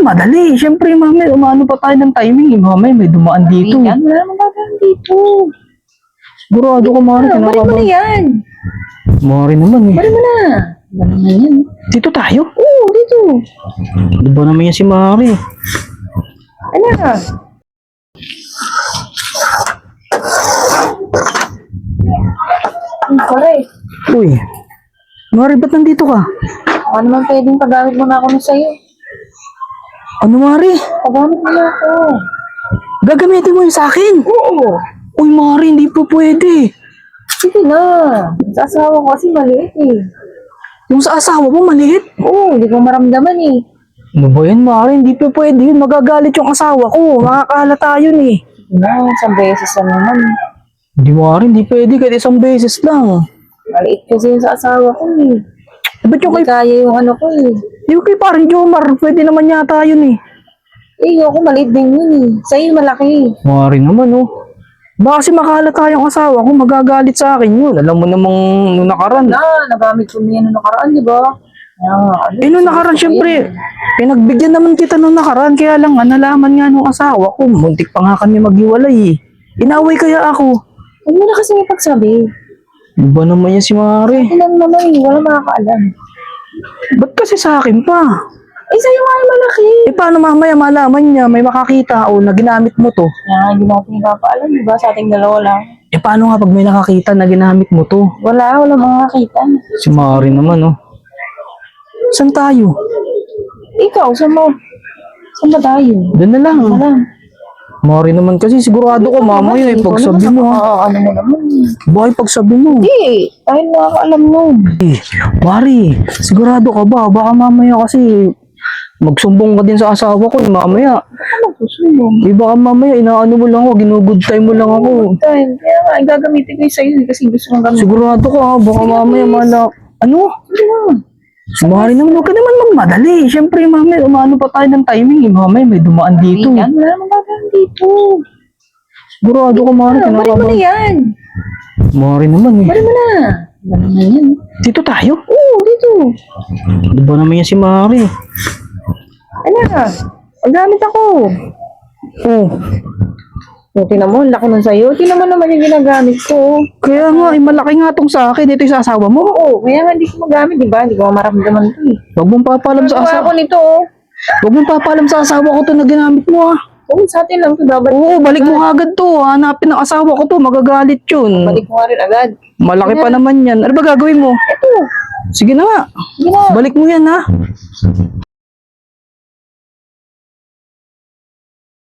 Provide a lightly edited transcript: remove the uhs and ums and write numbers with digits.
magmadali. Siyempre, mami, umano pa tayo ng timing. Mami, may dumaan dito. Yan, wala namang gagawin dito. Sigurado ko, mami. Balik mo na yan. Mari naman eh. Balik mo na. Balik mo na yan. Dito tayo? Oo, dito. Di ba naman yan si Mari? Ano na? Ang pare. Uy, Mari, ba't nandito ka? Ano naman pwedeng paggamit mo na ako na sa'yo? Ano, Mari? Paggamit mo na ako. Gagamitin mo yun sa akin? Oo. Uy, Mari, hindi po pwede. Sige na. Sa asawa ko kasi maliit eh. Yung sa asawa mo, maliit. Oo, hindi ko maramdaman eh. Ano ba yan, Mari? Hindi po pwede yun. Magagalit yung asawa ko. Makakahalata yun eh. No, isang beses na naman. Hindi, Mari. Hindi pwede. Kahit isang beses lang. Maliit kasi yun sa asawa ko eh. Ba't yung Hindi kay... kaya yung ano ko eh. Yung kay parang Jomar, pwede naman yata yun eh. Eh, ako maliit din yun eh. Sa'yo malaki. Mari naman, oh. Baka kasi makahalata yung asawa ko, magagalit sa akin yun. Alam mo namang nung nakaraan. Nagamit ko niya nung nakaraan, di ba? Nung nakaraan, syempre, pinagbigyan naman kita nung nakaraan, kaya lang nga, nalaman nga nung asawa ko, muntik pa nga kami maghiwalay eh. Inaway kaya ako. Huwag mo na kasi may pagsabi. Iba naman yan si Mari. Ilan naman eh, wala makakaalam. Ba't kasi sa akin pa? Eh, sa'yo nga yung malaki. Eh, paano mamaya malaman niya, may makakita o na ginamit mo to? Hindi natin ipapaalam, di ba? Sa ating dalawa lang. Eh, paano nga pag may nakakita na ginamit mo to? Wala makakita. Si Mari naman, oh. Saan tayo? Ikaw, saan ba tayo? Doon na lang. Wala. Mari naman kasi, sigurado ko mamaya eh, pagsabi mo ha. Ano mo naman? Bakit pagsabi mo? Hindi, tayo nakakaalam nun. Eh, Mari, sigurado ka ba? Baka mamaya kasi magsumbong ka din sa asawa ko eh, mamaya. Ano susumbong? Eh, baka mamaya inaano mo lang ako, ginugood time mo lang ako. Time, kaya nga, gagamitin ko yung sa'yo kasi gusto kong gamitin. Sigurado ka ha, baka mamaya Ano? Sige na. Si Mari naman, huwag ka naman magmadali. Siyempre, mamaya, umano pa tayo ng timing eh. Mamaya, may dumaan dito. Yan, wala namang gagawin dito. Sigurado ka, Mari. Balik mo na yan. Mari naman eh. Balik mo na. Balik mo na yan. Dito tayo? Oo, dito. Di ba naman yan si Mari? Ano na? Magamit ako. Oh, Tinan mo, laki nun sa'yo. Tinan mo naman yung ginagamit ko. kaya nga, eh, malaki nga tong sa akin. Ito yung sa asawa mo. Oo, kaya nga hindi ko magamit, di ba? Hindi ko maramdaman ito eh. Huwag mong papalam sa Nagawa asawa. ko nito oh. Huwag mong papalam sa asawa ko to na ginamit mo ah. Oo, sa atin lang ito dapat. Oo, balik mo agad to. Hanapin ng asawa ko to. Magagalit yun. Balik mo nga rin agad. Malaki pa naman yan. Ano ba gagawin mo? Ito. Sige na nga. Sige na. Balik mo yan ha.